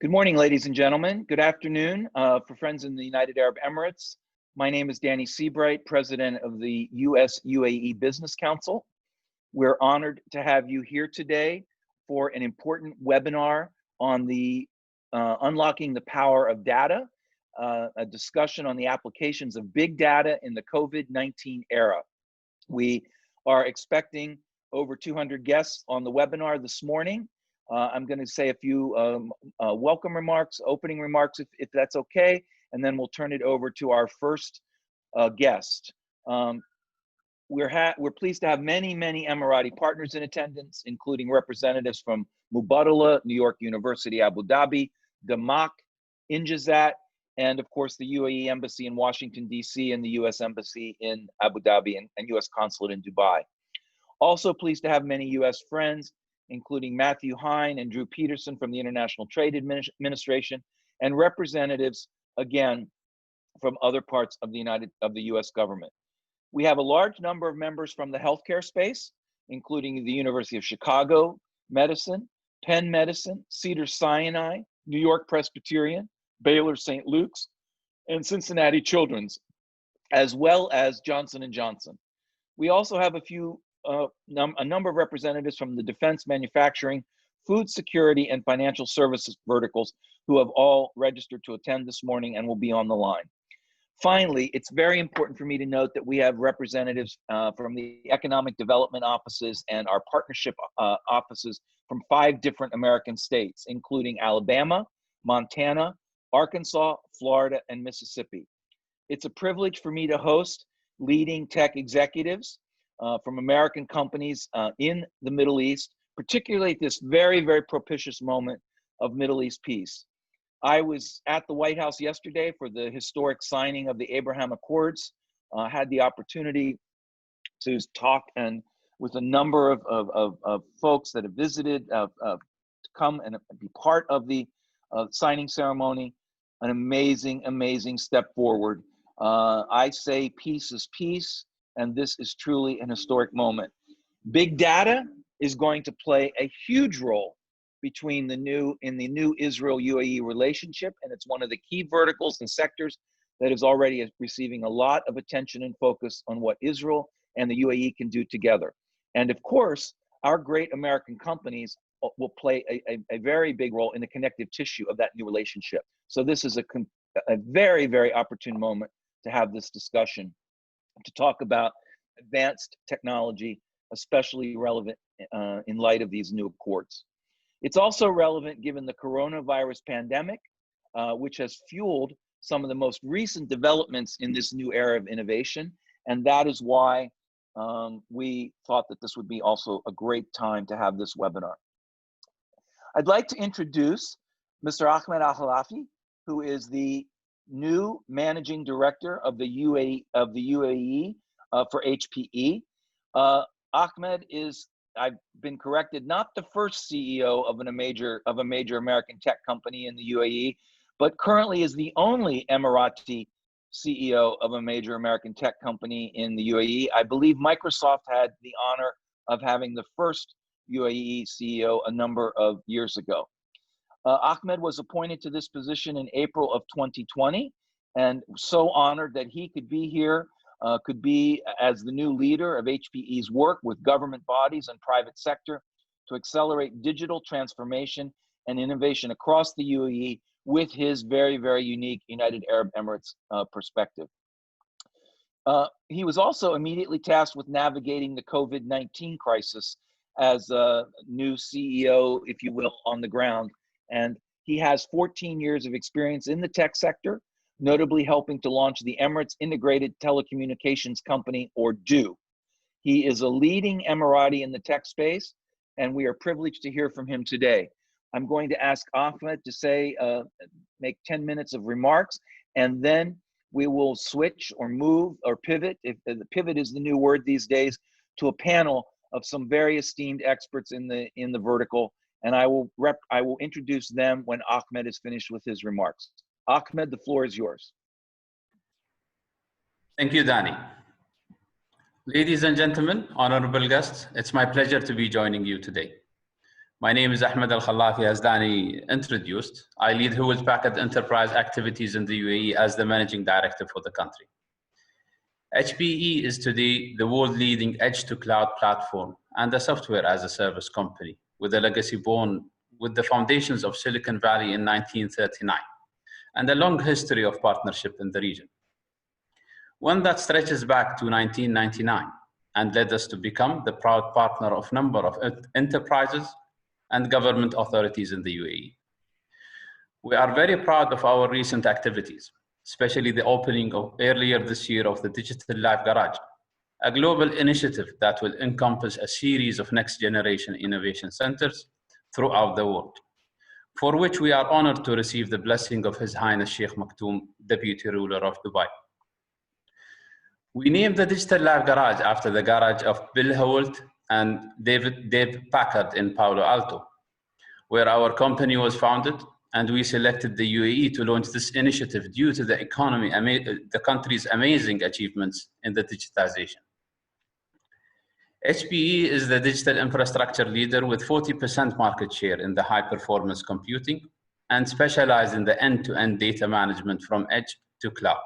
Good morning, ladies and gentlemen. Good afternoon for friends in the United Arab Emirates. My name is Danny Seabright, President of the US-UAE Business Council. We're honored to have you here today for an important webinar on the unlocking the power of data, a discussion on the applications of big data in the COVID-19 era. We are expecting over 200 guests on the webinar this morning. I'm going to say a few welcome remarks, opening remarks, if that's okay, and then we'll turn it over to our first guest. We're pleased to have many Emirati partners in attendance, including representatives from Mubadala, New York University, Abu Dhabi, Damak, Injazat, and of course the UAE Embassy in Washington, D.C., and the U.S. Embassy in Abu Dhabi and U.S. Consulate in Dubai. Also pleased to have many U.S. friends, including Matthew Hine and Drew Peterson from the International Trade Administration, and representatives, again, from other parts of the U.S. government. We have a large number of members from the healthcare space, including the University of Chicago Medicine, Penn Medicine, Cedars-Sinai, New York Presbyterian, Baylor St. Luke's, and Cincinnati Children's, as well as Johnson & Johnson. We also have a number of representatives from the defense, manufacturing, food security, and financial services verticals who have all registered to attend this morning and will be on the line. Finally, it's very important for me to note that we have representatives from the economic development offices and our partnership offices from 5 different American states, including Alabama, Montana, Arkansas, Florida, and Mississippi. It's a privilege for me to host leading tech executives from American companies in the Middle East, particularly at this very propitious moment of Middle East peace. I was at the White House yesterday for the historic signing of the Abraham Accords. Had the opportunity to talk with a number of folks that have visited, to come and be part of the signing ceremony. An amazing step forward. I say peace is peace, and this is truly an historic moment. Big data is going to play a huge role in the new Israel-UAE relationship, and it's one of the key verticals and sectors that is already receiving a lot of attention and focus on what Israel and the UAE can do together. And of course, our great American companies will play a very big role in the connective tissue of that new relationship. So this is a very opportune moment to have this discussion, to talk about advanced technology, especially relevant in light of these new accords. It's also relevant given the coronavirus pandemic, which has fueled some of the most recent developments in this new era of innovation. And that is why we thought that this would be also a great time to have this webinar. I'd like to introduce Mr. Ahmad Alkhallafi, who is the new Managing Director of the UAE for HPE. Ahmed is, I've been corrected, not the first CEO of a major American tech company in the UAE, but currently is the only Emirati CEO of a major American tech company in the UAE. I believe Microsoft had the honor of having the first UAE CEO a number of years ago. Ahmed was appointed to this position in April of 2020, and so honored that he could be here, could be as the new leader of HPE's work with government bodies and private sector to accelerate digital transformation and innovation across the UAE with his very unique United Arab Emirates perspective. He was also immediately tasked with navigating the COVID-19 crisis as a new CEO, if you will, on the ground. And he has 14 years of experience in the tech sector, notably helping to launch the Emirates Integrated Telecommunications Company, or DO. He is a leading Emirati in the tech space, and we are privileged to hear from him today. I'm going to ask Ahmed to make 10 minutes of remarks, and then we will switch or move or pivot, if the pivot is the new word these days, to a panel of some very esteemed experts in the vertical, and I will introduce them when Ahmed is finished with his remarks. Ahmed, the floor is yours. Thank you, Danny. Ladies and gentlemen, honorable guests, it's my pleasure to be joining you today. My name is Ahmad Alkhallafi, as Danny introduced. I lead Hewlett Packard Enterprise activities in the UAE as the Managing Director for the country. HPE is today the world-leading edge-to-cloud platform and a software-as-a-service company with a legacy born with the foundations of Silicon Valley in 1939 and a long history of partnership in the region. One that stretches back to 1999 and led us to become the proud partner of a number of enterprises and government authorities in the UAE. We are very proud of our recent activities, especially the opening of earlier this year of the Digital Life Garage, a global initiative that will encompass a series of next generation innovation centers throughout the world, for which we are honored to receive the blessing of His Highness Sheikh Maktoum, Deputy Ruler of Dubai. We named the Digital Life Garage after the garage of Bill Hewlett and Dave Packard in Palo Alto, where our company was founded, and we selected the UAE to launch this initiative due to the country's amazing achievements in the digitization. HPE is the digital infrastructure leader with 40% market share in the high-performance computing and specialize in the end-to-end data management from edge to cloud.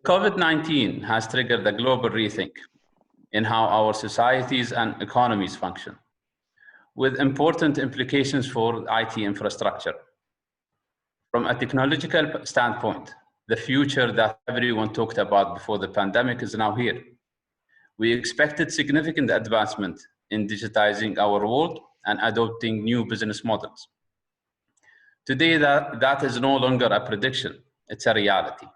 COVID-19 has triggered a global rethink in how our societies and economies function, with important implications for IT infrastructure. From a technological standpoint, the future that everyone talked about before the pandemic is now here. We expected significant advancement in digitizing our world and adopting new business models. Today, that is no longer a prediction, it's a reality.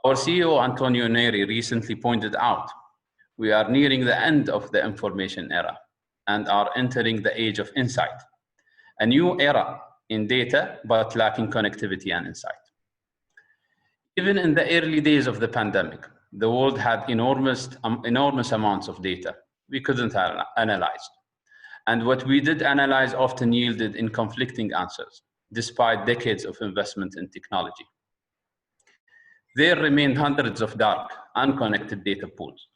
Our CEO, Antonio Neri, recently pointed out, we are nearing the end of the information era and are entering the age of insight, a new era in data, but lacking connectivity and insight. Even in the early days of the pandemic, the world had enormous amounts of data we couldn't analyze. And what we did analyze often yielded in conflicting answers, despite decades of investment in technology. There remain hundreds of dark, unconnected data pools.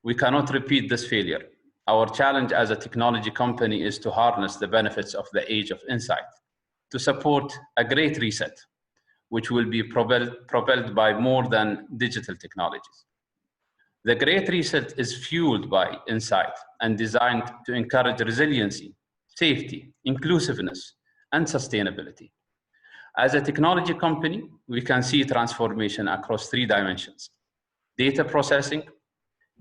We cannot repeat this failure. Our challenge as a technology company is to harness the benefits of the age of insight to support a great reset, which will be propelled by more than digital technologies. The great reset is fueled by insight and designed to encourage resiliency, safety, inclusiveness, and sustainability. As a technology company, we can see transformation across 3 dimensions: data processing,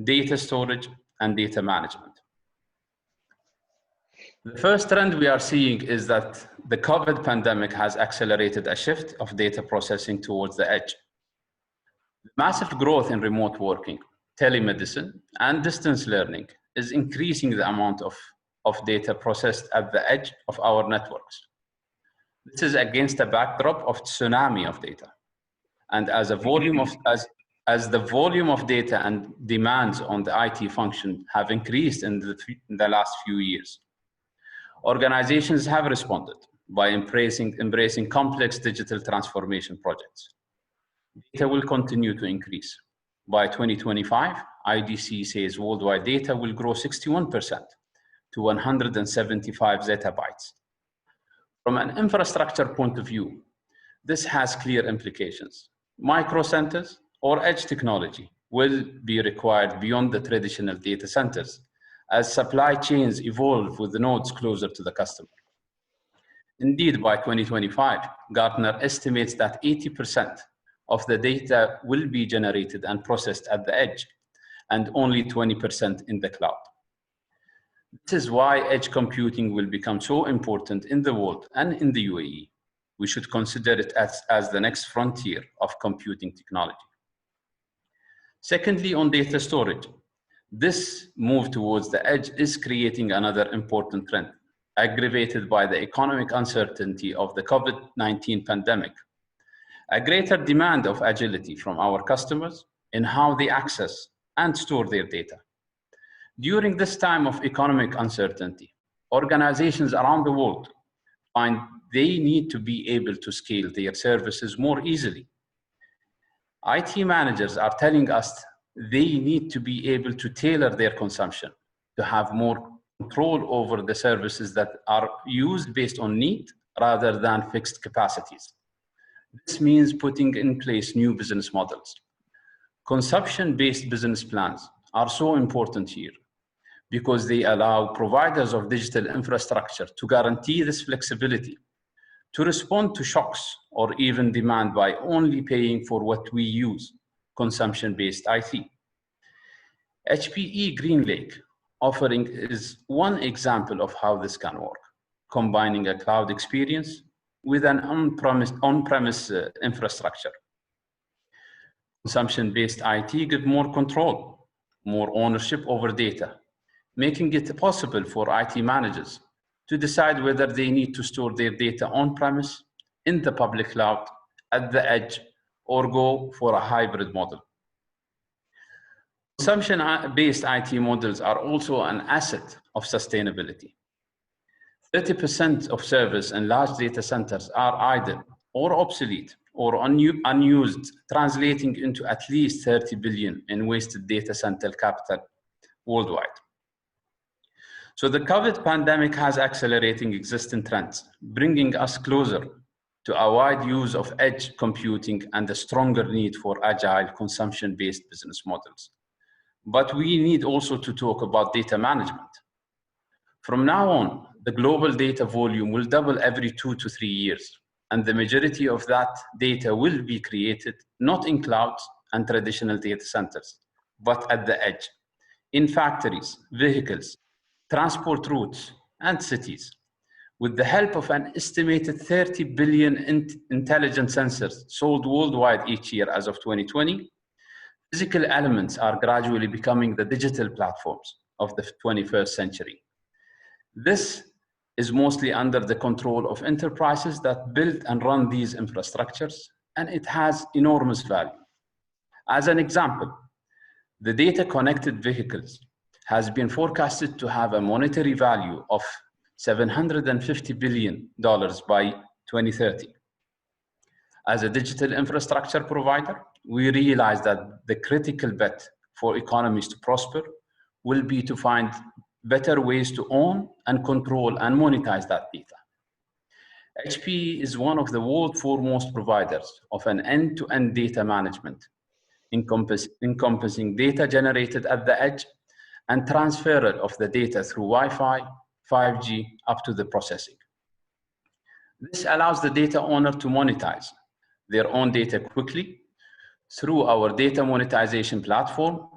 data storage, and data management. The first trend we are seeing is that the COVID pandemic has accelerated a shift of data processing towards the edge. The massive growth in remote working, telemedicine, and distance learning is increasing the amount of data processed at the edge of our networks. This is against a backdrop of tsunami of data. And as the volume of data and demands on the IT function have increased in the last few years, organizations have responded by embracing complex digital transformation projects. Data will continue to increase. By 2025, IDC says worldwide data will grow 61% to 175 zettabytes. From an infrastructure point of view, this has clear implications. Micro centers or edge technology will be required beyond the traditional data centers as supply chains evolve with the nodes closer to the customer. Indeed, by 2025, Gartner estimates that 80% of the data will be generated and processed at the edge, and only 20% in the cloud. This is why edge computing will become so important in the world and in the UAE. We should consider it as the next frontier of computing technology. Secondly, on data storage, this move towards the edge is creating another important trend, aggravated by the economic uncertainty of the COVID-19 pandemic. A greater demand of agility from our customers in how they access and store their data. During this time of economic uncertainty, organizations around the world find they need to be able to scale their services more easily. IT managers are telling us they need to be able to tailor their consumption to have more control over the services that are used based on need rather than fixed capacities. This means putting in place new business models. Consumption-based business plans are so important here because they allow providers of digital infrastructure to guarantee this flexibility, to respond to shocks or even demand by only paying for what we use, consumption-based IT. HPE GreenLake offering is one example of how this can work, combining a cloud experience with an on-premise infrastructure. Consumption-based IT gives more control, more ownership over data, making it possible for IT managers to decide whether they need to store their data on-premise, in the public cloud, at the edge, or go for a hybrid model. Consumption-based IT models are also an asset of sustainability. 30% of servers in large data centers are idle or obsolete or unused, translating into at least 30 billion in wasted data center capital worldwide. So the COVID pandemic has accelerating existing trends, bringing us closer to a wide use of edge computing and a stronger need for agile consumption-based business models. But we need also to talk about data management. From now on, the global data volume will double every 2 to 3 years, and the majority of that data will be created not in clouds and traditional data centers, but at the edge, in factories, vehicles, transport routes, and cities. With the help of an estimated 30 billion intelligent sensors sold worldwide each year as of 2020, physical elements are gradually becoming the digital platforms of the 21st century. This is mostly under the control of enterprises that build and run these infrastructures, and it has enormous value. As an example, the data connected vehicles has been forecasted to have a monetary value of $750 billion by 2030. As a digital infrastructure provider, we realize that the critical bet for economies to prosper will be to find better ways to own and control and monetize that data. HPE is one of the world's foremost providers of an end-to-end data management, encompassing data generated at the edge and transfer of the data through Wi-Fi, 5G, up to the processing. This allows the data owner to monetize their own data quickly through our data monetization platform.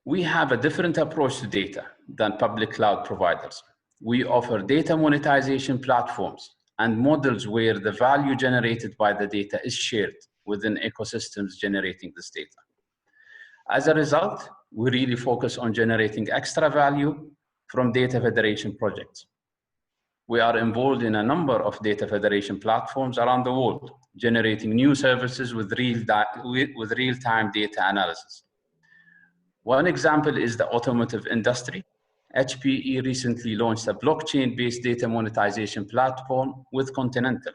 We have a different approach to data than public cloud providers. We offer data monetization platforms and models where the value generated by the data is shared within ecosystems generating this data. As a result, we really focus on generating extra value from data federation projects. We are involved in a number of data federation platforms around the world, generating new services with real-time data analysis. One example is the automotive industry. HPE recently launched a blockchain-based data monetization platform with Continental.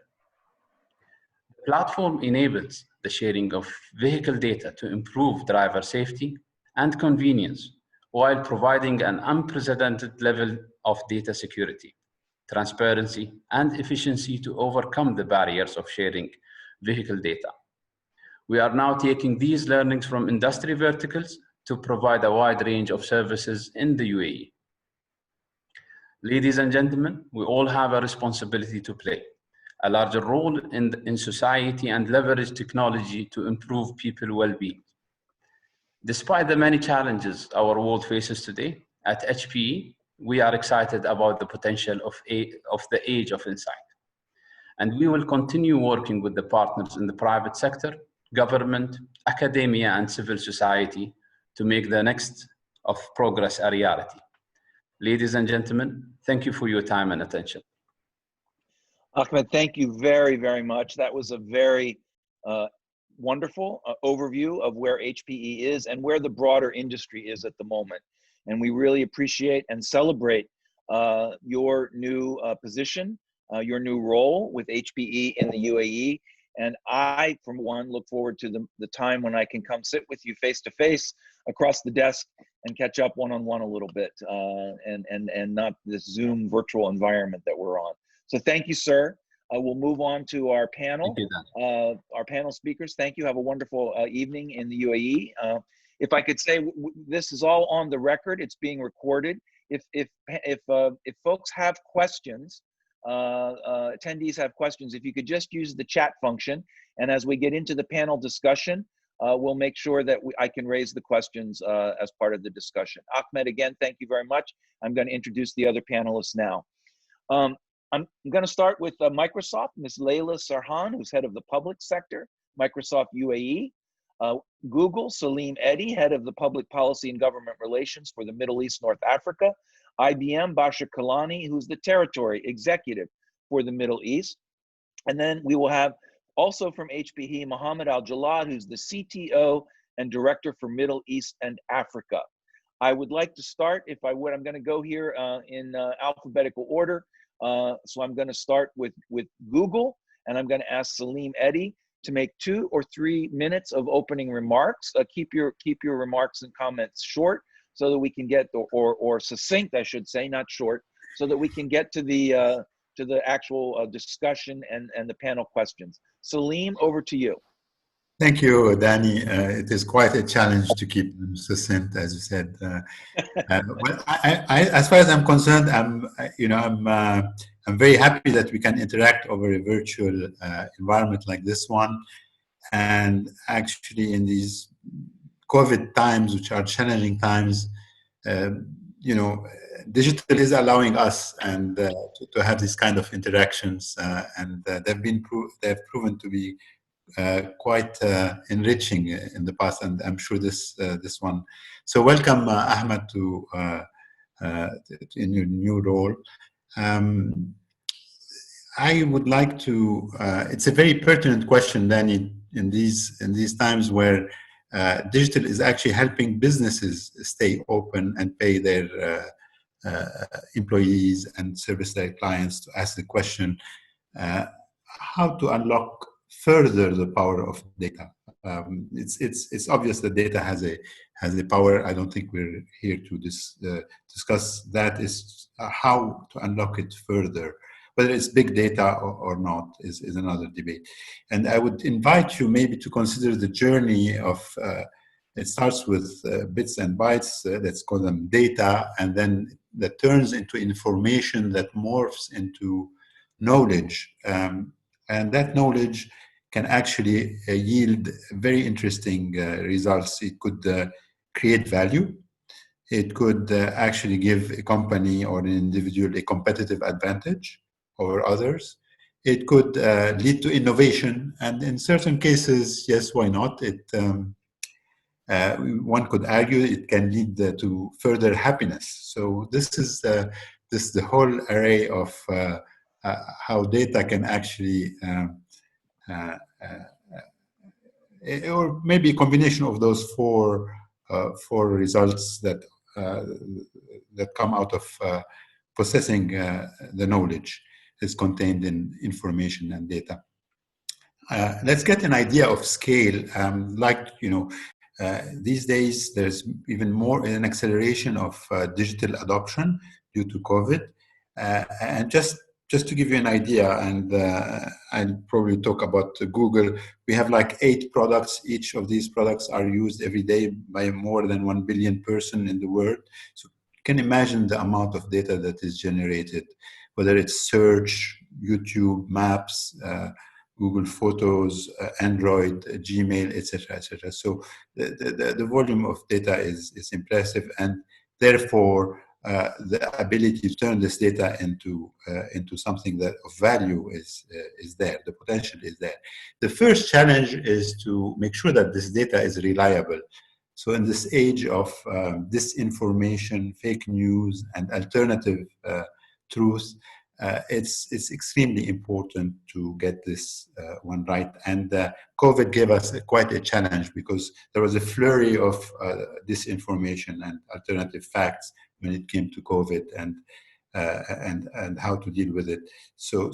The platform enables the sharing of vehicle data to improve driver safety and convenience while providing an unprecedented level of data security, transparency, and efficiency to overcome the barriers of sharing vehicle data. We are now taking these learnings from industry verticals to provide a wide range of services in the UAE. Ladies and gentlemen, we all have a responsibility to play a larger role in society and leverage technology to improve people's well-being. Despite the many challenges our world faces today, at HPE, we are excited about the potential of the age of insight. And we will continue working with the partners in the private sector, government, academia, and civil society to make the next of progress a reality. Ladies and gentlemen, thank you for your time and attention. Ahmed, thank you very, very much. That was a very wonderful overview of where HPE is and where the broader industry is at the moment. And we really appreciate and celebrate your new position, your new role with HPE in the UAE. And I, for one, look forward to the time when I can come sit with you face to face across the desk and catch up one-on-one a little bit, and not this Zoom virtual environment that we're on. So thank you, sir. We'll move on to our panel. Thank you, Our panel speakers, thank you. Have a wonderful evening in the UAE. If I could say, this is all on the record. It's being recorded. If folks have questions, attendees have questions, if you could just use the chat function, and as we get into the panel discussion, we'll make sure that I can raise the questions as part of the discussion. Ahmed, again, thank you very much. I'm going to introduce the other panelists now. I'm going to start with Microsoft, Ms. Layla Sarhan, who's head of the public sector, Microsoft UAE. Google, Salim Eddy, head of the public policy and government relations for the Middle East, North Africa. IBM, Basha Kalani, who's the territory executive for the Middle East. And then we will have also from HPE, Mohammed Al-Jalad, who's the CTO and director for Middle East and Africa. I would like to start, if I would, I'm going to go here in alphabetical order. So I'm going to start with Google, and I'm going to ask Salim Eddy to make 2 or 3 minutes of opening remarks. Keep your remarks and comments short, so that we can get, or succinct, I should say, not short, so that we can get to the actual discussion and the panel questions. Salim, over to you. Thank you, Danny. It is quite a challenge to keep them succinct, as you said. But as far as I'm concerned, I'm very happy that we can interact over a virtual environment like this one. And actually, in these COVID times, which are challenging times, digital is allowing us and to have these kind of interactions, and they've proven to be quite enriching in the past, and I'm sure this one. So welcome, Ahmed, to in your new role. I would like to. It's a very pertinent question, Danny, in these times where digital is actually helping businesses stay open and pay their employees and service their clients. To ask the question, how to unlock further the power of data. It's obvious that data has a power. I don't think we're here to discuss that. Is how to unlock it further. Whether it's big data or not is another debate. And I would invite you maybe to consider the journey of, it starts with bits and bytes, let's call them data, and then that turns into information that morphs into knowledge. And that knowledge can actually yield very interesting results. It could create value. It could actually give a company or an individual a competitive advantage over others. It could lead to innovation, and in certain cases, yes, why not? One could argue it can lead to further happiness. So this is the whole array of how data can actually, or maybe a combination of those four results that come out of possessing the knowledge is contained in information and data. Let's get an idea of scale. These days there's even more an acceleration of digital adoption due to COVID, and just to give you an idea, and I'll probably talk about Google. We have like 8 products. Each of these products are used every day by more than 1 billion person in the world. So you can imagine the amount of data that is generated, whether it's search, YouTube, Maps, Google Photos, Android, Gmail, etc., etc. So the volume of data is impressive, and therefore the ability to turn this data into something that of value is there. The potential is there. The first challenge is to make sure that this data is reliable. So in this age of disinformation, fake news, and alternative truth, it's extremely important to get this one right. And COVID gave us quite a challenge, because there was a flurry of disinformation and alternative facts when it came to COVID and how to deal with it. So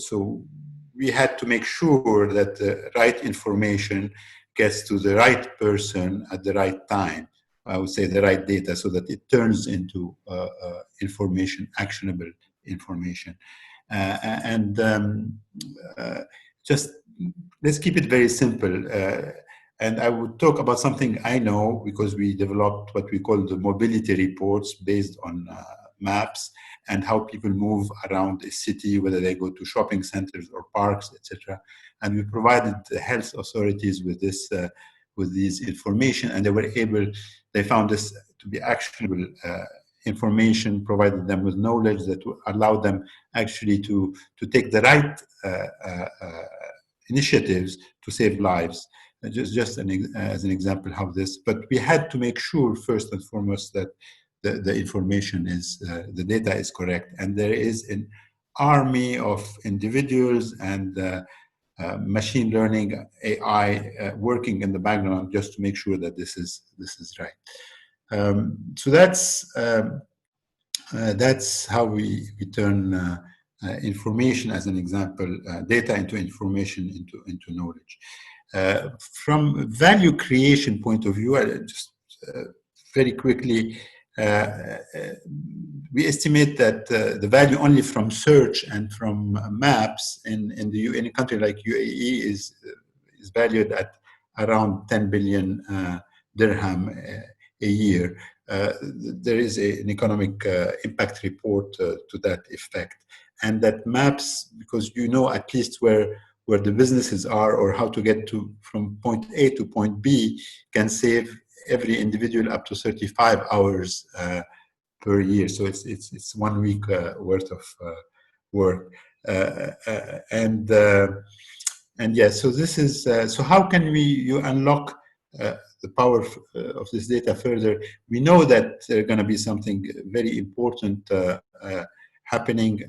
we had to make sure that the right information gets to the right person at the right time. I would say the right data, so that it turns into information, actionable information. Just let's keep it very simple. And I would talk about something I know, because we developed what we call the mobility reports based on maps and how people move around a city, whether they go to shopping centers or parks, etc. And we provided the health authorities with this, with these information, and they found this to be actionable information, provided them with knowledge that allowed them actually to take the right initiatives to save lives. Just as an example how this, but we had to make sure first and foremost that the information is, the data is correct, and there is an army of individuals and machine learning, AI working in the background just to make sure that this is right. So that's how we turn information, as an example, data into information, into knowledge. From value creation point of view, just very quickly, we estimate that the value only from search and from maps in a country like UAE is valued at around 10 billion dirham a year. There is an economic impact report to that effect, and that maps, because you know at least where the businesses are or how to get from point A to point B, can save every individual up to 35 hours per year. So it's 1 week worth of work. And yeah, so this is, so how can you unlock the power of this data further? We know that there's going to be something very important happening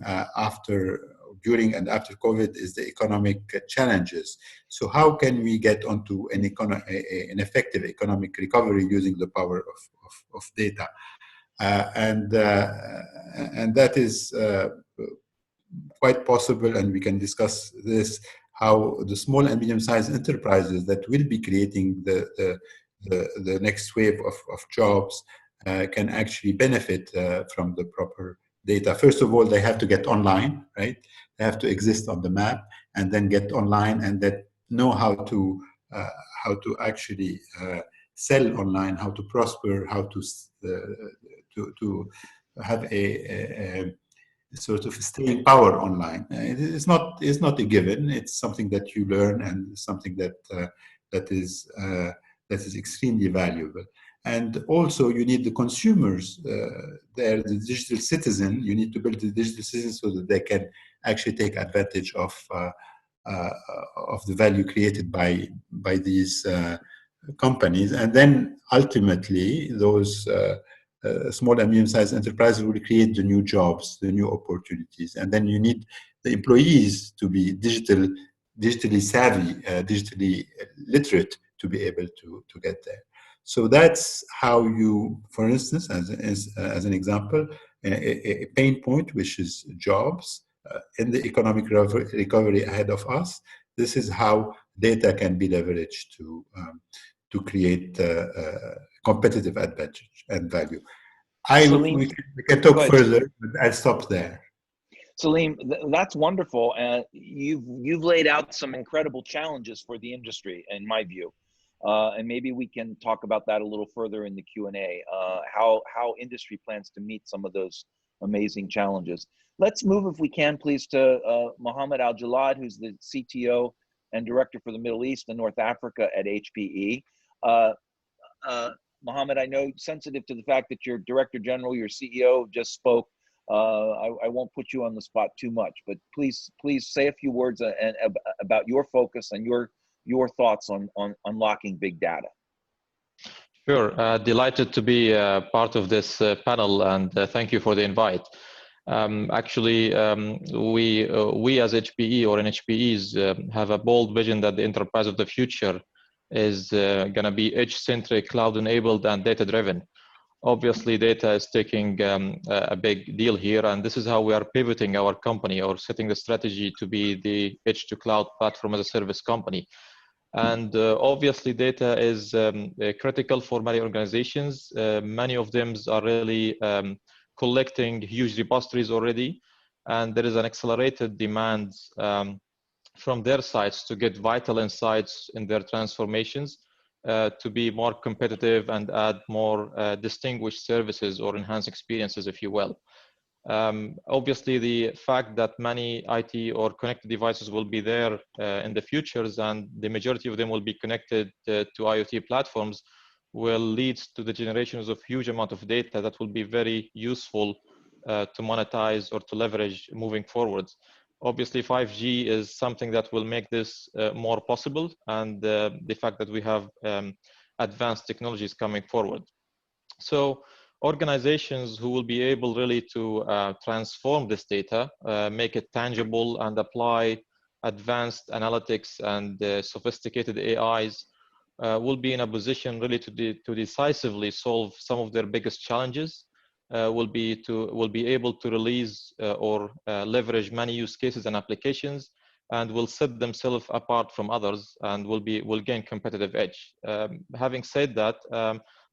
during and after COVID, is the economic challenges. So how can we get onto an effective economic recovery using the power of data? And that is quite possible, and we can discuss this, how the small and medium-sized enterprises that will be creating the next wave of jobs can actually benefit from the proper data. First of all, they have to get online, right? They have to exist on the map, and then get online, and then know how to actually sell online, how to prosper, how to have a sort of staying power online. It's not a given. It's something that you learn, and something that is extremely valuable. And also, you need the consumers. They're the digital citizen. You need to build the digital citizen so that they can actually take advantage of the value created by these companies. And then ultimately, those small and medium-sized enterprises will create the new jobs, the new opportunities. And then you need the employees to be digitally savvy, digitally literate, to be able to get there. So that's how you, for instance, as an example, a pain point, which is jobs in the economic recovery ahead of us. This is how data can be leveraged to create competitive advantage and value. We can talk further, but I'll stop there. Salim, that's wonderful. You've laid out some incredible challenges for the industry, in my view. And maybe we can talk about that a little further in the Q&A, how industry plans to meet some of those amazing challenges. Let's move, if we can, please, to Ahmad Alkhallafi, who's the CTO and Director for the Middle East and North Africa at HPE. Ahmad, I know, sensitive to the fact that your Director General, your CEO just spoke, I won't put you on the spot too much, but please say a few words about your focus and your thoughts on unlocking big data. Sure, delighted to be part of this panel, and thank you for the invite. Actually, we as HPE or NHPEs have a bold vision that the enterprise of the future is going to be edge-centric, cloud-enabled, and data-driven. Obviously, data is taking a big deal here, and this is how we are pivoting our company or setting the strategy to be the edge to cloud platform as a service company. And obviously, data is critical for many organizations. Many of them are really collecting huge repositories already, and there is an accelerated demand from their sides to get vital insights in their transformations to be more competitive and add more distinguished services or enhanced experiences, if you will. Obviously, the fact that many IT or connected devices will be there in the futures, and the majority of them will be connected to IoT platforms, will lead to the generations of huge amount of data that will be very useful to monetize or to leverage moving forward. Obviously, 5G is something that will make this more possible, and the fact that we have advanced technologies coming forward. So organizations who will be able really to transform this data, make it tangible, and apply advanced analytics and sophisticated AIs will be in a position really to decisively solve some of their biggest challenges. Will be able to release or leverage many use cases and applications, and will set themselves apart from others, and will gain competitive edge. Having said that,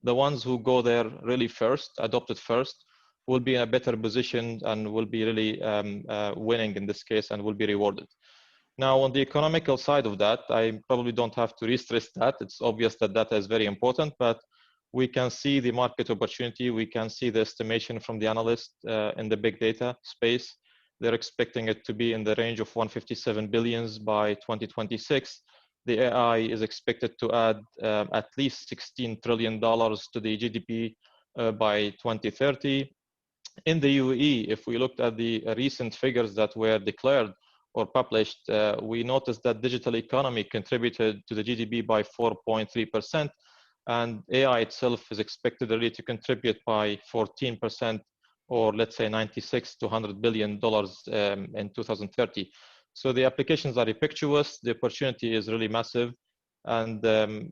the ones who go there really first, adopt it first, will be in a better position and will be really winning in this case and will be rewarded. Now, on the economical side of that, I probably don't have to re-stress that. It's obvious that data is very important, but we can see the market opportunity. We can see the estimation from the analysts in the big data space. They're expecting it to be in the range of 157 billions by 2026. The AI is expected to add at least $16 trillion to the GDP by 2030. In the UAE, if we looked at the recent figures that were declared or published, we noticed that digital economy contributed to the GDP by 4.3%, and AI itself is expected really to contribute by 14%, or let's say 96 to $100 billion in 2030. So the applications are ubiquitous, the opportunity is really massive, and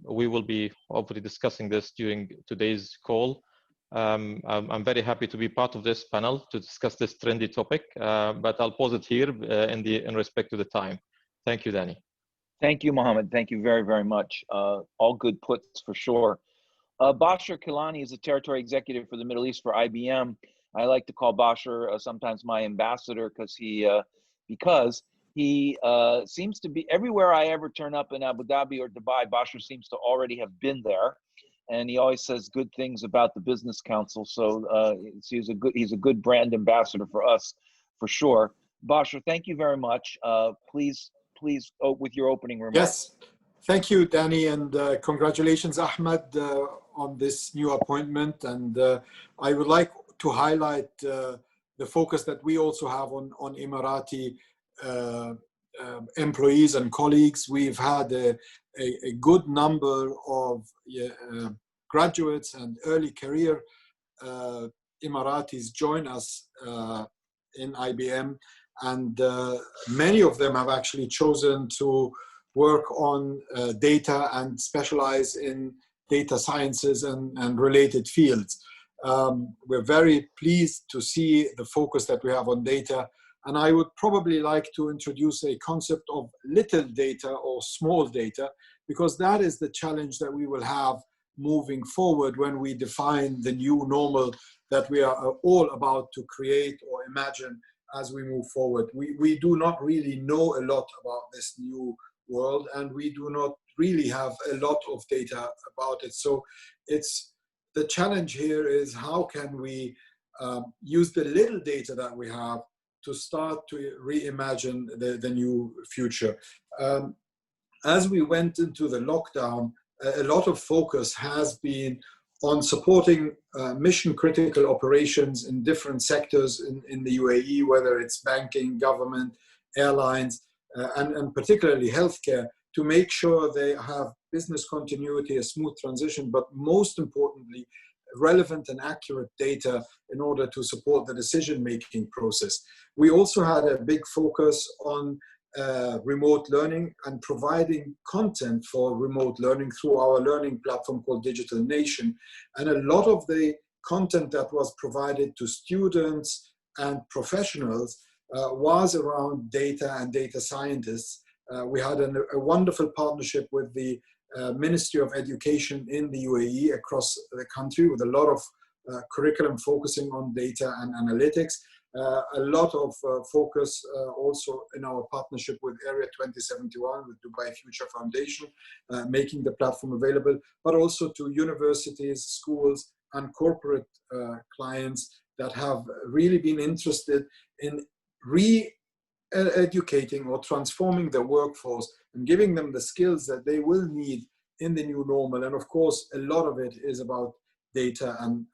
we will be hopefully discussing this during today's call. I'm very happy to be part of this panel to discuss this trendy topic, but I'll pause it here in respect to the time. Thank you, Danny. Thank you, Mohammed. Thank you very, very much. All good puts for sure. Bashar Kilani is a territory executive for the Middle East for IBM. I like to call Bashar sometimes my ambassador because he seems to be everywhere I ever turn up in Abu Dhabi or Dubai. Bashar seems to already have been there, and he always says good things about the Business Council. So he's a good brand ambassador for us, for sure. Bashar, thank you very much. Please, with your opening remarks. Yes, thank you, Danny, and congratulations, Ahmed, on this new appointment. And I would like to highlight the focus that we also have on Emirati employees and colleagues. We've had a good number of graduates and early career Emiratis join us in IBM, and many of them have actually chosen to work on data and specialize in data sciences and related fields. We're very pleased to see the focus that we have on data, and I would probably like to introduce a concept of little data or small data, because that is the challenge that we will have moving forward when we define the new normal that we are all about to create or imagine as we move forward. We do not really know a lot about this new world, and we do not really have a lot of data about it. So the challenge here is how can we use the little data that we have to start to reimagine the new future. As we went into the lockdown, a lot of focus has been on supporting mission-critical operations in different sectors in the UAE, whether it's banking, government, airlines, and particularly healthcare, to make sure they have business continuity, a smooth transition, but most importantly, relevant and accurate data in order to support the decision-making process. We also had a big focus on remote learning and providing content for remote learning through our learning platform called Digital Nation. And a lot of the content that was provided to students and professionals was around data and data scientists. We had a wonderful partnership with the Ministry of Education in the UAE across the country, with a lot of curriculum focusing on data and analytics. A lot of focus also in our partnership with Area 2071, with Dubai Future Foundation, making the platform available, but also to universities, schools, and corporate clients that have really been interested in re-educating or transforming their workforce and giving them the skills that they will need in the new normal. And of course, a lot of it is about data and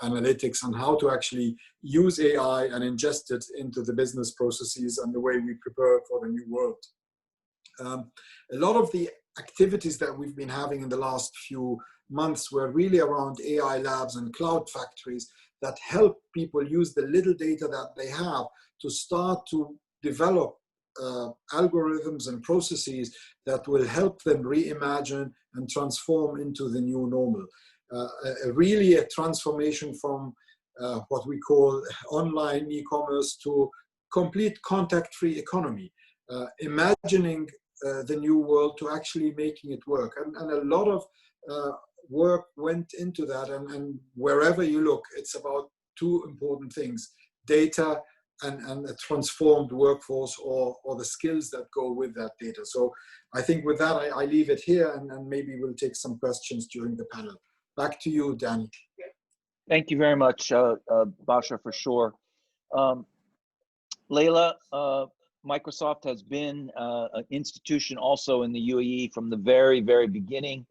analytics, and how to actually use AI and ingest it into the business processes and the way we prepare for the new world. A lot of the activities that we've been having in the last few months were really around AI labs and cloud factories that help people use the little data that they have to start to develop algorithms and processes that will help them reimagine and transform into the new normal. Really a transformation from what we call online e-commerce to complete contact-free economy, imagining the new world to actually making it work. And a lot of work went into that, and wherever you look, it's about two important things: data and a transformed workforce, or the skills that go with that data. So I think with that, I leave it here, and maybe we'll take some questions during the panel. Back to you, Danny. Thank you very much, Basha, for sure. Leila, Microsoft has been an institution also in the UAE from the very, very beginning,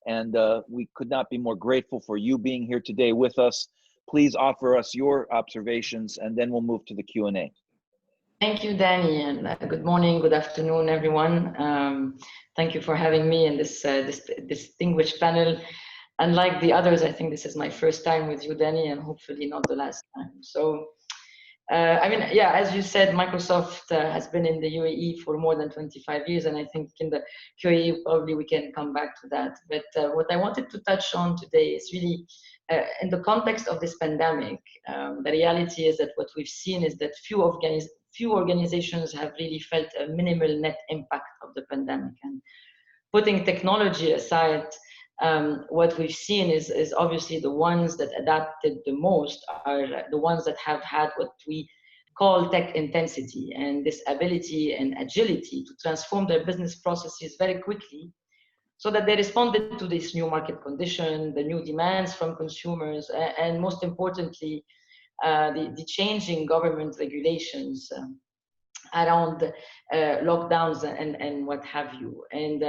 and we could not be more grateful for you being here today with us. Please offer us your observations, and then we'll move to the Q&A. Thank you, Danny, and good morning, good afternoon, everyone. Thank you for having me in this distinguished panel. Unlike the others, I think this is my first time with you, Danny, and hopefully not the last time. So, I mean, yeah, as you said, Microsoft has been in the UAE for more than 25 years, and I think in the UAE, probably we can come back to that. But what I wanted to touch on today is really, in the context of this pandemic, the reality is that what we've seen is that few organizations have really felt a minimal net impact of the pandemic. And putting technology aside, what we've seen is obviously the ones that adapted the most are the ones that have had what we call tech intensity, and this ability and agility to transform their business processes very quickly, so that they responded to this new market condition, the new demands from consumers, and most importantly, the changing government regulations around lockdowns and what have you. And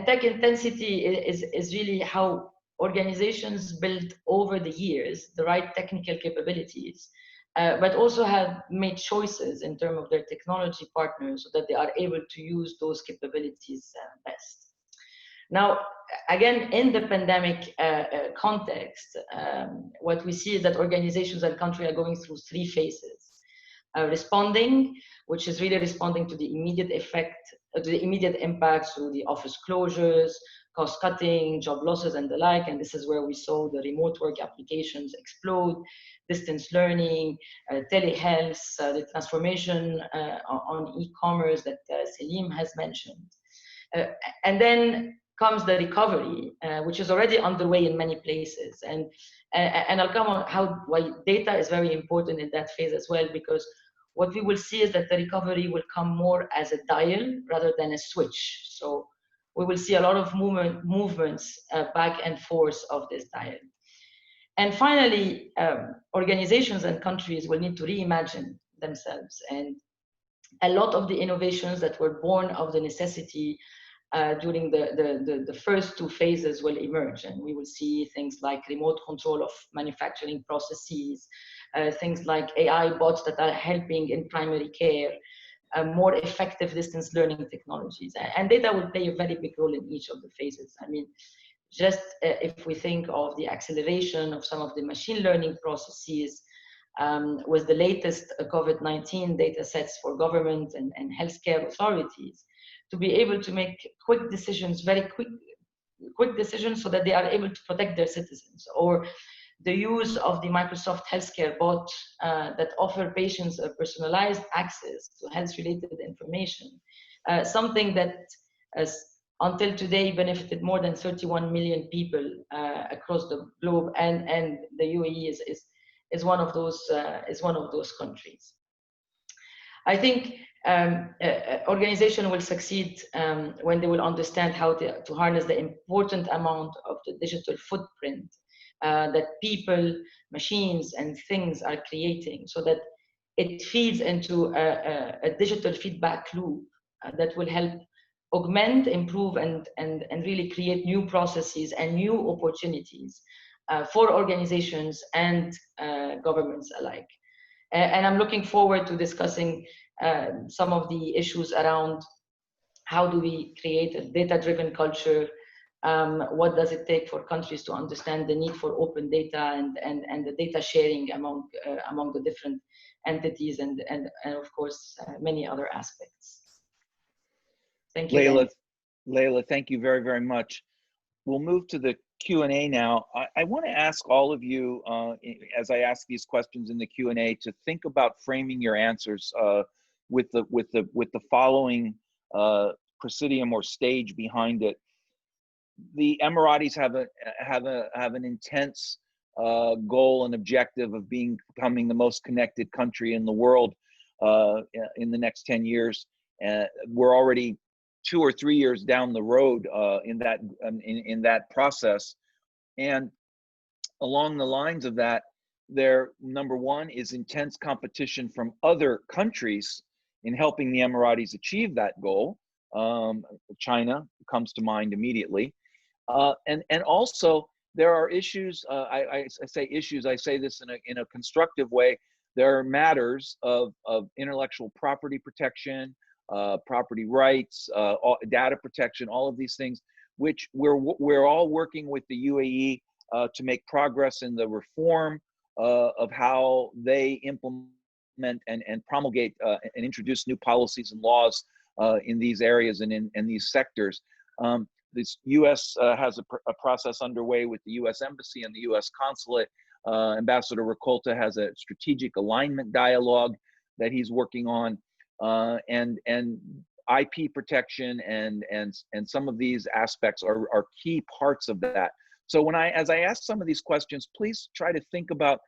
tech intensity is really how organizations build over the years the right technical capabilities, but also have made choices in terms of their technology partners so that they are able to use those capabilities best. Now, again, in the pandemic context, what we see is that organizations and countries are going through three phases. Responding, which is really responding to the immediate effect, the immediate impacts through the office closures, cost cutting, job losses, and the like. And this is where we saw the remote work applications explode, distance learning, telehealth, the transformation on e-commerce that Selim has mentioned. And then comes the recovery, which is already underway in many places. And I'll come on why data is very important in that phase as well, because what we will see is that the recovery will come more as a dial rather than a switch. So we will see a lot of movements back and forth of this dial. And finally, organizations and countries will need to reimagine themselves. And a lot of the innovations that were born of the necessity during the first two phases will emerge, and we will see things like remote control of manufacturing processes, things like AI bots that are helping in primary care, more effective distance learning technologies. And data will play a very big role in each of the phases. I mean, just if we think of the acceleration of some of the machine learning processes with the latest COVID-19 data sets for government and healthcare authorities, to be able to make quick decisions, very quick decisions, so that they are able to protect their citizens, or the use of the Microsoft Healthcare bot that offer patients a personalized access to health-related information, something that until today benefited more than 31 million people across the globe, and the UAE is one of those countries. I think organization will succeed when they will understand how to harness the important amount of the digital footprint that people, machines, and things are creating, so that it feeds into a digital feedback loop that will help augment, improve, and really create new processes and new opportunities for organizations and governments alike. And I'm looking forward to discussing some of the issues around how do we create a data-driven culture. What does it take for countries to understand the need for open data and the data sharing among the different entities, and of course many other aspects. Thank you, Leila, thank you very, very much. We'll move to the Q&A now. I want to ask all of you, as I ask these questions in the Q&A, to think about framing your answers with the following presidium or stage behind it. The Emiratis have an intense goal and objective of becoming the most connected country in the world in the next 10 years. We're already 2 or 3 years down the road in that process, and along the lines of that, there, number one, is intense competition from other countries in helping the Emiratis achieve that goal. China comes to mind immediately, and also there are issues. I say issues. I say this in a constructive way. There are matters of intellectual property protection, property rights, data protection, all of these things, which we're all working with the UAE to make progress in the reform of how they implement and promulgate and introduce new policies and laws in these areas and in these sectors. This U.S. has a process underway with the U.S. Embassy and the U.S. Consulate. Ambassador Ricolta has a strategic alignment dialogue that he's working on. And IP protection and some of these aspects are key parts of that. So as I ask some of these questions, please try to think about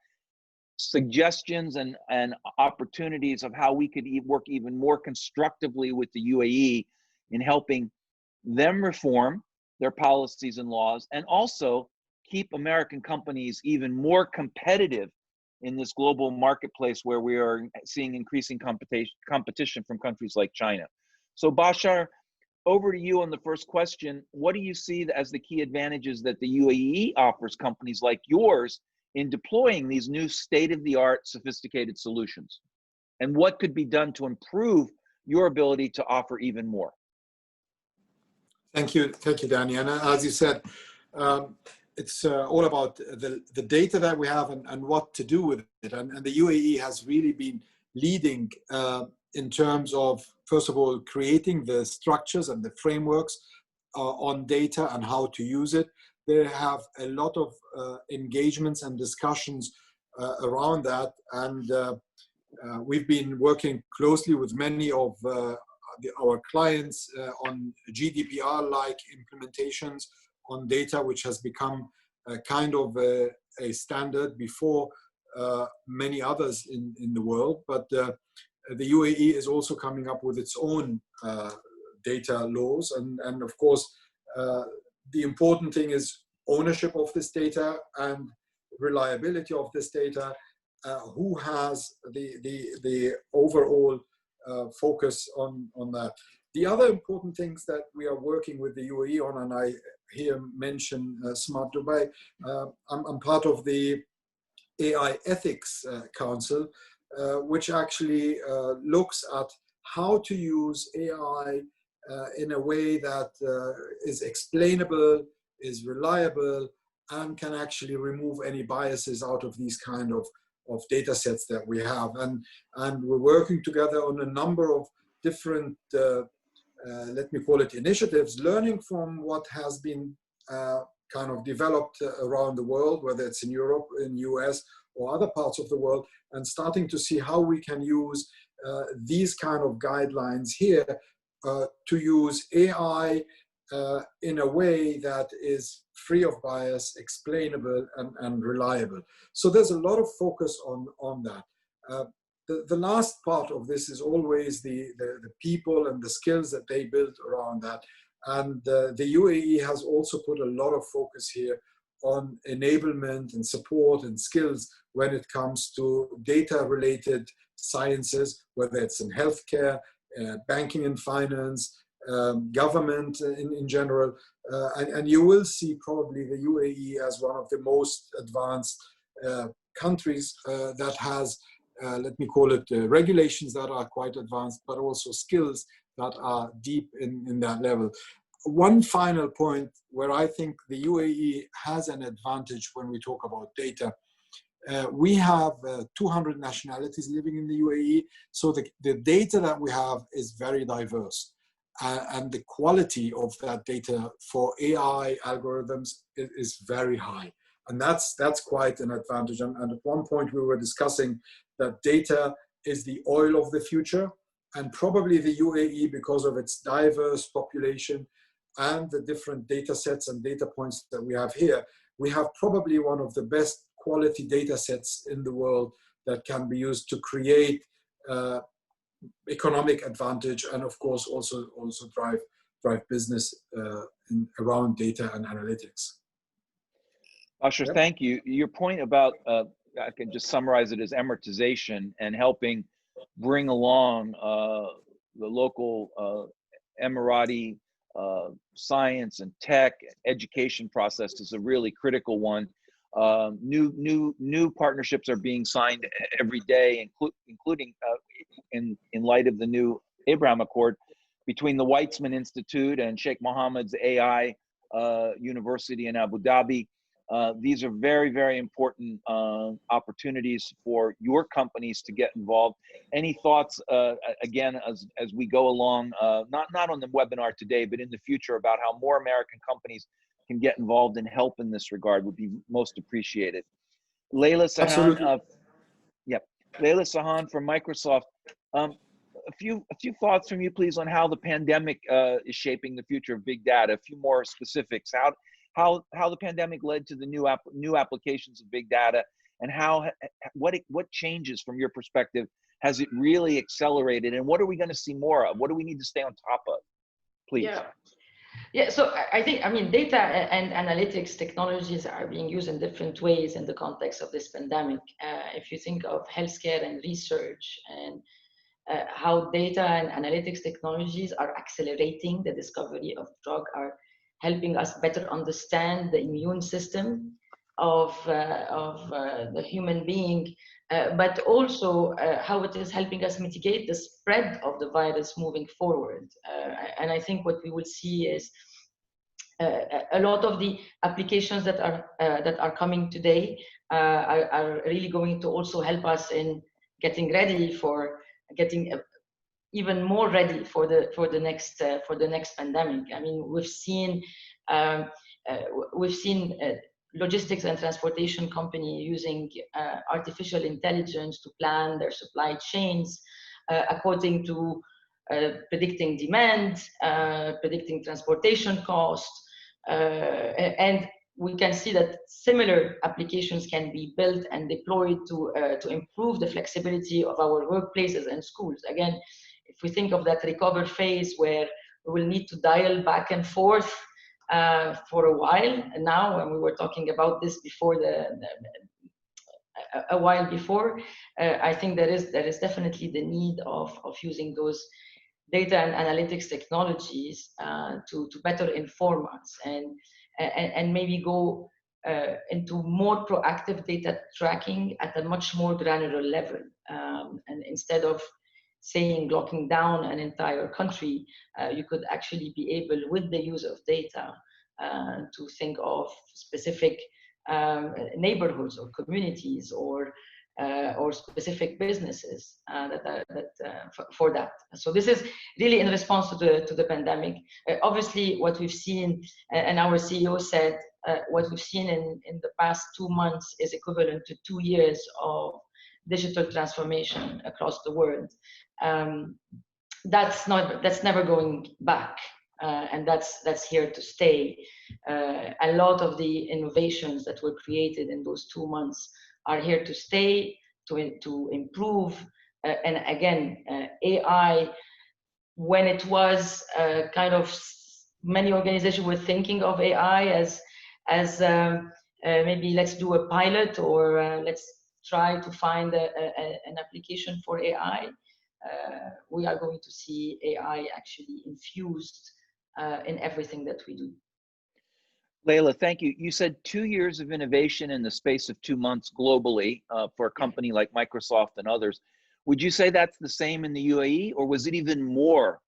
suggestions and opportunities of how we could work even more constructively with the UAE in helping them reform their policies and laws, and also keep American companies even more competitive in this global marketplace where we are seeing increasing competition from countries like China. So Bashar, over to you on the first question. What do you see as the key advantages that the UAE offers companies like yours in deploying these new state-of-the-art sophisticated solutions? And what could be done to improve your ability to offer even more? Thank you, Danny. And as you said, it's all about the data that we have and what to do with it. And the UAE has really been leading in terms of, first of all, creating the structures and the frameworks on data and how to use it. They have a lot of engagements and discussions around that. And we've been working closely with many of our clients on GDPR-like implementations on data, which has become kind of a standard before many others in the world. But the UAE is also coming up with its own data laws. And of course, the important thing is ownership of this data and reliability of this data. Who has the overall focus on that? The other important things that we are working with the UAE on, and I here mention Smart Dubai, I'm part of the AI Ethics Council, which actually looks at how to use AI in a way that is explainable, is reliable, and can actually remove any biases out of these kind of data sets that we have. And we're working together on a number of different, let me call it initiatives, learning from what has been kind of developed around the world, whether it's in Europe, in US, or other parts of the world, and starting to see how we can use these kind of guidelines here to use AI in a way that is free of bias, explainable, and reliable. So there's a lot of focus on that. The last part of this is always the people and the skills that they build around that. And the UAE has also put a lot of focus here on enablement and support and skills when it comes to data-related sciences, whether it's in healthcare, banking and finance, government in general. And you will see probably the UAE as one of the most advanced countries that has, let me call it, regulations that are quite advanced, but also skills that are deep in that level. One final point where I think the UAE has an advantage when we talk about data. We have 200 nationalities living in the UAE, so the data that we have is very diverse. And the quality of that data for AI algorithms is very high. And that's quite an advantage. And at one point we were discussing that data is the oil of the future, and probably the UAE, because of its diverse population and the different data sets and data points that we have here, we have probably one of the best quality data sets in the world that can be used to create economic advantage, and of course also drive business around data and analytics. Asher, Yep. Thank you. Your point about, I can just summarize it as amortization and helping bring along the local Emirati science and tech education process is a really critical one. New partnerships are being signed every day, including in light of the new Abraham Accord between the Weizmann Institute and Sheikh Mohammed's AI University in Abu Dhabi. These are very, very important opportunities for your companies to get involved. Any thoughts, again, as we go along, not on the webinar today, but in the future, about how more American companies can get involved and help in this regard would be most appreciated. Layla Sahan, Layla Sahan from Microsoft. A few thoughts from you, please, on how the pandemic is shaping the future of big data. A few more specifics. How the pandemic led to the new applications of big data, and what changes from your perspective has it really accelerated, and what are we going to see more of? What do we need to stay on top of? Please. Yeah. So I think, data and analytics technologies are being used in different ways in the context of this pandemic. If you think of healthcare and research, and how data and analytics technologies are accelerating the discovery of drug, are helping us better understand the immune system of the human being, but also how it is helping us mitigate the spread of the virus moving forward. And I think what we will see is a lot of the applications that are coming today are really going to also help us in getting ready for even more ready for the next pandemic. We've seen logistics and transportation company using artificial intelligence to plan their supply chains according to predicting demand, predicting transportation costs, and we can see that similar applications can be built and deployed to improve the flexibility of our workplaces and schools. Again, if we think of that recover phase where we will need to dial back and forth for a while now, and we were talking about this before a while before, I think there is definitely the need of using those data and analytics technologies to better inform us and maybe go into more proactive data tracking at a much more granular level. And instead of locking down an entire country, you could actually be able, with the use of data, to think of specific neighborhoods or communities or specific businesses for that. So this is really in response to the pandemic. Obviously, what we've seen, and our CEO said, what we've seen in the past 2 months is equivalent to 2 years of digital transformation across the world. That's never going back, and that's here to stay. A lot of the innovations that were created in those 2 months are here to stay, to improve. And again, AI, when it was kind of, many organizations were thinking of AI as maybe let's do a pilot, or let's try to find an application for AI. We are going to see AI actually infused in everything that we do. Leila, thank you. You said 2 years of innovation in the space of 2 months globally for a company like Microsoft and others. Would you say that's the same in the UAE, or was it even more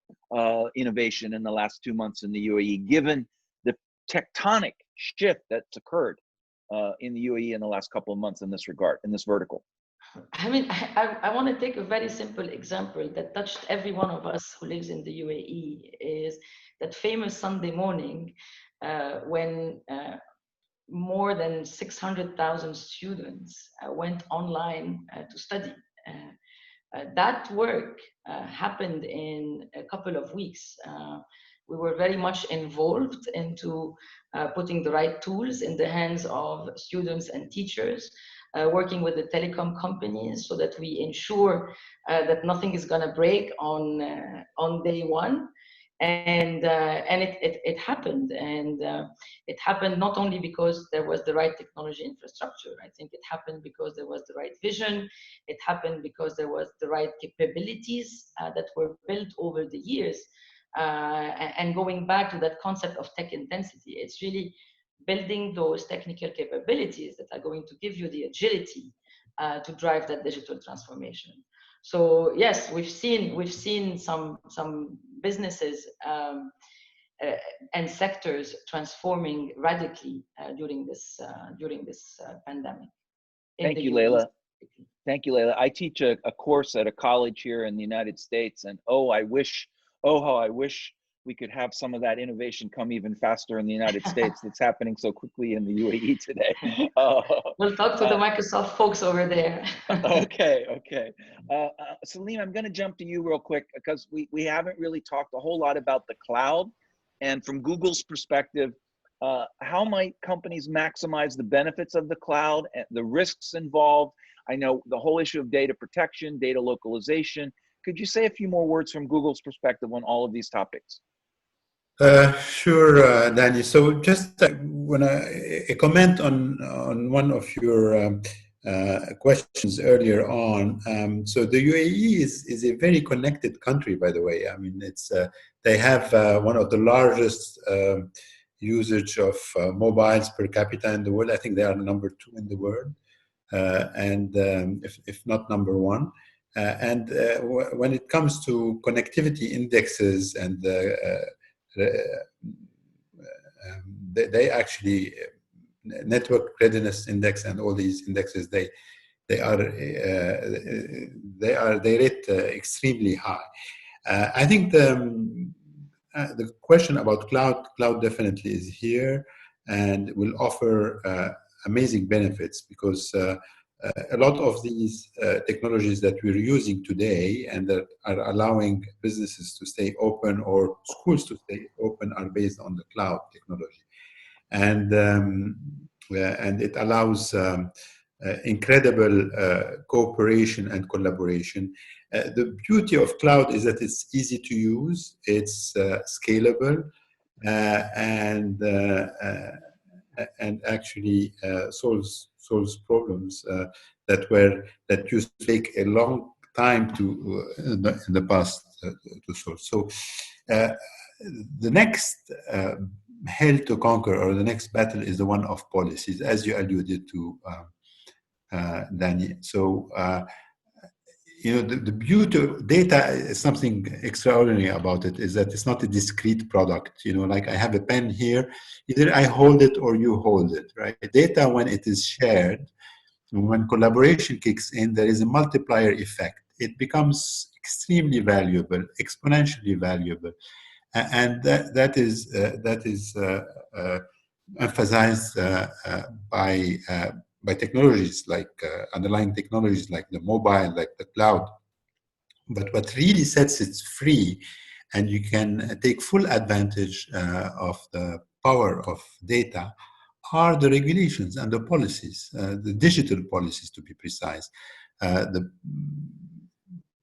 innovation in the last 2 months in the UAE, given the tectonic shift that's occurred in the UAE in the last couple of months in this regard, in this vertical? I mean, I want to take a very simple example that touched every one of us who lives in the UAE, is that famous Sunday morning when more than 600,000 students went online to study. That work happened in a couple of weeks. We were very much involved into putting the right tools in the hands of students and teachers, working with the telecom companies so that we ensure that nothing is going to break on day one. And it happened, and it happened not only because there was the right technology infrastructure. I think it happened because there was the right vision. It happened because there was the right capabilities that were built over the years. And going back to that concept of tech intensity, it's really building those technical capabilities that are going to give you the agility to drive that digital transformation. So yes, we've seen some businesses and sectors transforming radically during this pandemic. Thank you, Leila. Thank you, Leila. I teach a course at a college here in the United States, and how I wish we could have some of that innovation come even faster in the United States that's happening so quickly in the UAE today. We'll talk to the Microsoft folks over there. Okay. Salim, I'm going to jump to you real quick because we haven't really talked a whole lot about the cloud. And from Google's perspective, how might companies maximize the benefits of the cloud and the risks involved? I know the whole issue of data protection, data localization. Could you say a few more words from Google's perspective on all of these topics? Sure, Danny. So just when a comment on one of your questions earlier on. So the UAE is a very connected country, by the way. I mean, it's they have one of the largest usage of mobiles per capita in the world. I think they are number 2 in the world, and if not number 1. And when it comes to connectivity indexes and they actually network readiness index and all these indexes, they rate extremely high. I think the question about cloud definitely is here and will offer amazing benefits, because a lot of these technologies that we're using today and that are allowing businesses to stay open or schools to stay open are based on the cloud technology, and it allows incredible cooperation and collaboration. The beauty of cloud is that it's easy to use, it's scalable, and actually solves problems that used to take a long time to in the past to solve. So the next hill to conquer, or the next battle, is the one of policies, as you alluded to, Danny. So the beauty of data is something extraordinary about it, is that it's not a discrete product. Like I have a pen here, either I hold it or you hold it, right? Data, when it is shared, when collaboration kicks in, there is a multiplier effect. It becomes extremely valuable, exponentially valuable, and that is emphasized by technologies like underlying technologies like the mobile, like the cloud. But what really sets it free, and you can take full advantage of the power of data, are the regulations and the policies, the digital policies to be precise. The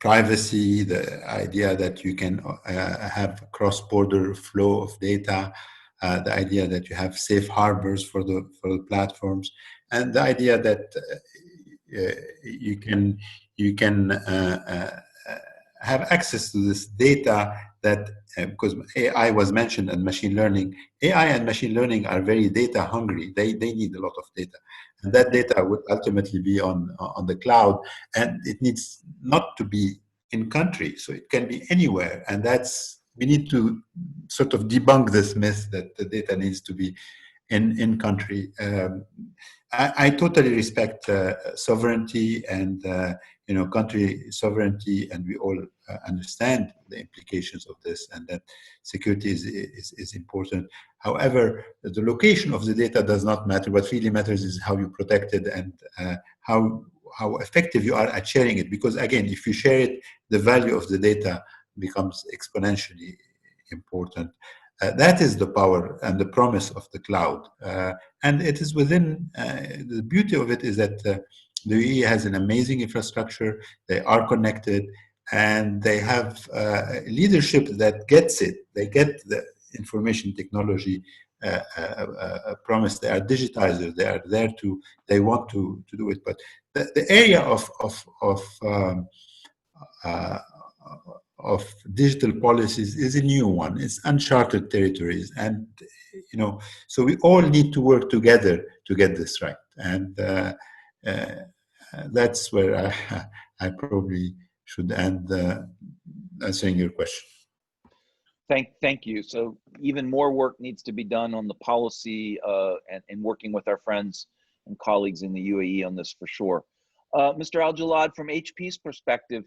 privacy, the idea that you can have cross-border flow of data, the idea that you have safe harbors for the platforms, and the idea that you can have access to this data that because AI was mentioned and machine learning. AI and machine learning are very data hungry. They need a lot of data, and that data would ultimately be on the cloud, and it needs not to be in country, so it can be anywhere. And we need to sort of debunk this myth that the data needs to be in country. I totally respect sovereignty and country sovereignty, and we all understand the implications of this, and that security is important. However, the location of the data does not matter. What really matters is how you protect it and how effective you are at sharing it. Because again, if you share it, the value of the data becomes exponentially important. That is the power and the promise of the cloud. And it is within, the beauty of it is that the UAE has an amazing infrastructure. They are connected, and they have leadership that gets it. They get the information technology promise. They are digitizers. They are there to, they want to do it. But the area of digital policies is a new one. It's uncharted territories, and so we all need to work together to get this right. And that's where I probably should end answering your question. Thank you. So even more work needs to be done on the policy and working with our friends and colleagues in the UAE on this for sure. Mr. Al-Jalad, from HP's perspective,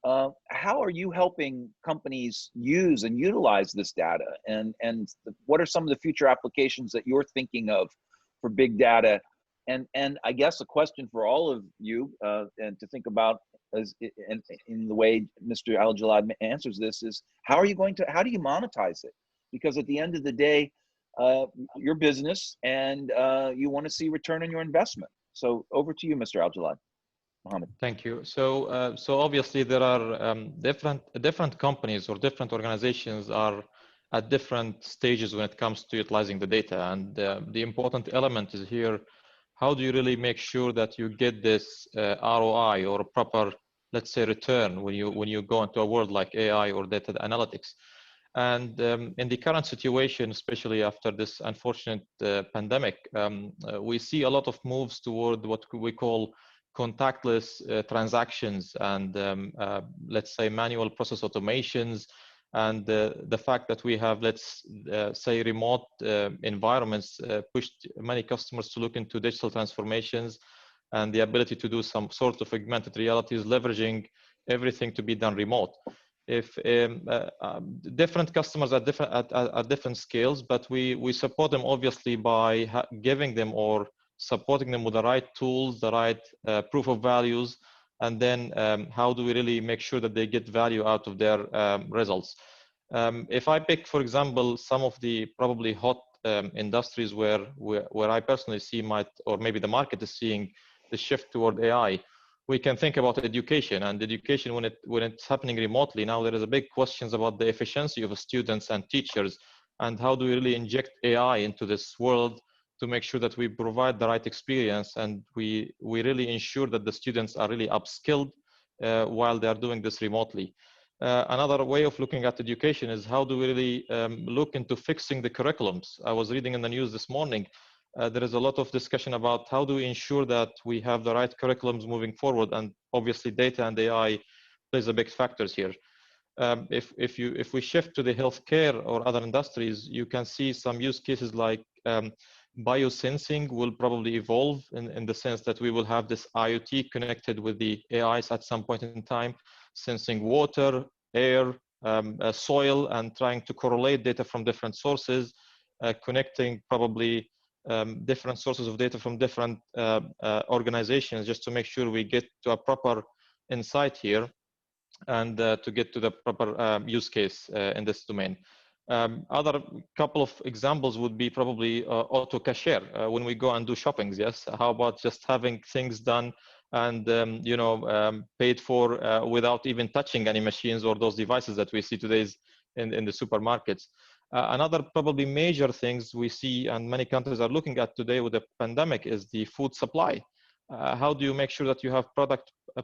how are you helping companies use and utilize this data? And what are some of the future applications that you're thinking of for big data? And I guess a question for all of you and to think about as in the way Mr. Al-Jalad answers this is, how do you monetize it? Because at the end of the day, your business and you want to see return on your investment. So over to you, Mr. Al-Jalad. Ahmed. Thank you. So obviously there are different companies or different organizations are at different stages when it comes to utilizing the data. And the important element is here, how do you really make sure that you get this ROI or proper, let's say, return when you go into a world like AI or data analytics? And in the current situation, especially after this unfortunate pandemic, we see a lot of moves toward what we call contactless transactions and let's say manual process automations, and the fact that we have, let's say, remote environments pushed many customers to look into digital transformations and the ability to do some sort of augmented realities, leveraging everything to be done remote. If different customers at different scales, but we support them obviously by giving them or supporting them with the right tools, the right proof of values, and then how do we really make sure that they get value out of their results. If I pick, for example, some of the probably hot industries where I personally see or maybe the market is seeing the shift toward AI, we can think about education. And education, when it's happening remotely, now there is a big questions about the efficiency of students and teachers, and how do we really inject AI into this world to make sure that we provide the right experience and we really ensure that the students are really upskilled while they are doing this remotely. Another way of looking at education is how do we really look into fixing the curriculums. I was reading in the news this morning, there is a lot of discussion about how do we ensure that we have the right curriculums moving forward, and obviously data and AI plays a big factors here. If we shift to the healthcare or other industries, you can see some use cases like biosensing will probably evolve in the sense that we will have this IoT connected with the AIs at some point in time, sensing water, air, soil, and trying to correlate data from different sources connecting probably different sources of data from different organizations, just to make sure we get to a proper insight here and to get to the proper use case in this domain. Other couple of examples would be probably auto cashier when we go and do shoppings. Yes, how about just having things done and paid for without even touching any machines or those devices that we see today in the supermarkets. Another probably major things we see and many countries are looking at today with the pandemic is the food supply. How do you make sure that you have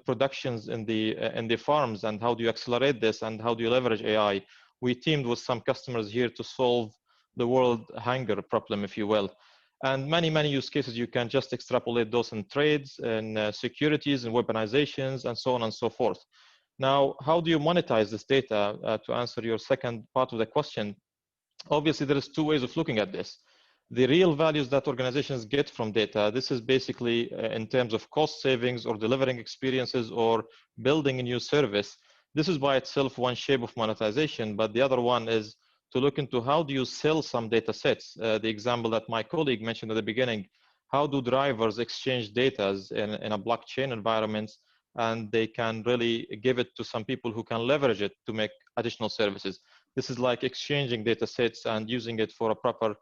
productions in the farms, and how do you accelerate this, and how do you leverage AI? We teamed with some customers here to solve the world hunger problem, if you will. And many, many use cases, you can just extrapolate those in trades and securities and weaponizations and so on and so forth. Now, how do you monetize this data? To answer your second part of the question, obviously there is two ways of looking at this. The real values that organizations get from data, this is basically in terms of cost savings or delivering experiences or building a new service. This is by itself one shape of monetization, but the other one is to look into how do you sell some data sets. The example that my colleague mentioned at the beginning, how do drivers exchange data in a blockchain environment, and they can really give it to some people who can leverage it to make additional services. This is like exchanging data sets and using it for a proper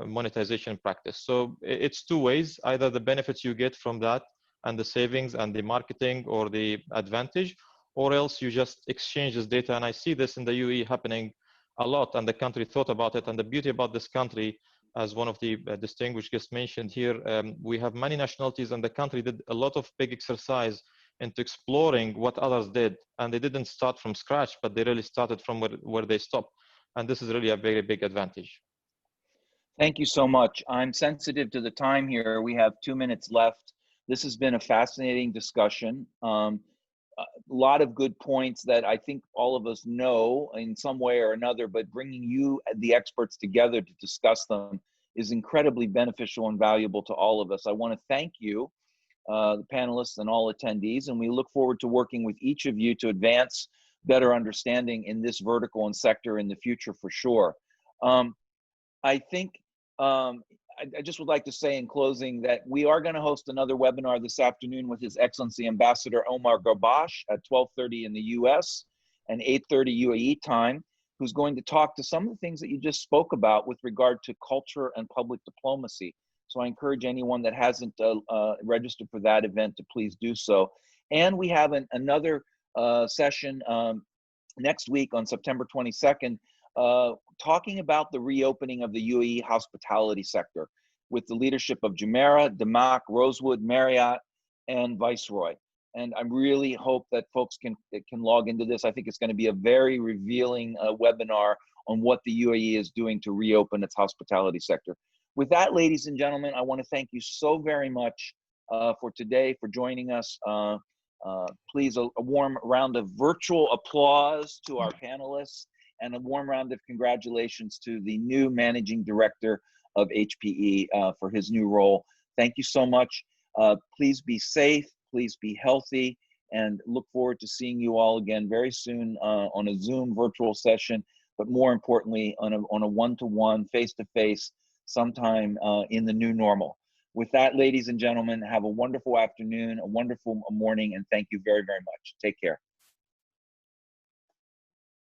monetization practice. So it's two ways, either the benefits you get from that and the savings and the marketing or the advantage, or else you just exchange this data. And I see this in the UAE happening a lot, and the country thought about it. And the beauty about this country, as one of the distinguished guests mentioned here, we have many nationalities, and the country did a lot of big exercise into exploring what others did. And they didn't start from scratch, but they really started from where they stopped. And this is really a very big advantage. Thank you so much. I'm sensitive to the time here. We have 2 minutes left. This has been a fascinating discussion. A lot of good points that I think all of us know in some way or another, but bringing you, the experts, together to discuss them is incredibly beneficial and valuable to all of us. I want to thank you, the panelists and all attendees, and we look forward to working with each of you to advance better understanding in this vertical and sector in the future for sure. I think I just would like to say in closing that we are going to host another webinar this afternoon with His Excellency Ambassador Omar Garbash at 12:30 in the US and 8:30 UAE time, who's going to talk to some of the things that you just spoke about with regard to culture and public diplomacy. So I encourage anyone that hasn't registered for that event to please do so. And we have another session next week on September 22nd, talking about the reopening of the UAE hospitality sector with the leadership of Jumeirah, Damac, Rosewood, Marriott, and Viceroy. And I really hope that folks can log into this. I think it's going to be a very revealing webinar on what the UAE is doing to reopen its hospitality sector. With that, ladies and gentlemen, I want to thank you so very much for today, for joining us. Please, a warm round of virtual applause to our panelists, and a warm round of congratulations to the new Managing Director of HPE for his new role. Thank you so much. Please be safe, please be healthy, and look forward to seeing you all again very soon on a Zoom virtual session, but more importantly, on a one-to-one, face-to-face, sometime in the new normal. With that, ladies and gentlemen, have a wonderful afternoon, a wonderful morning, and thank you very, very much. Take care.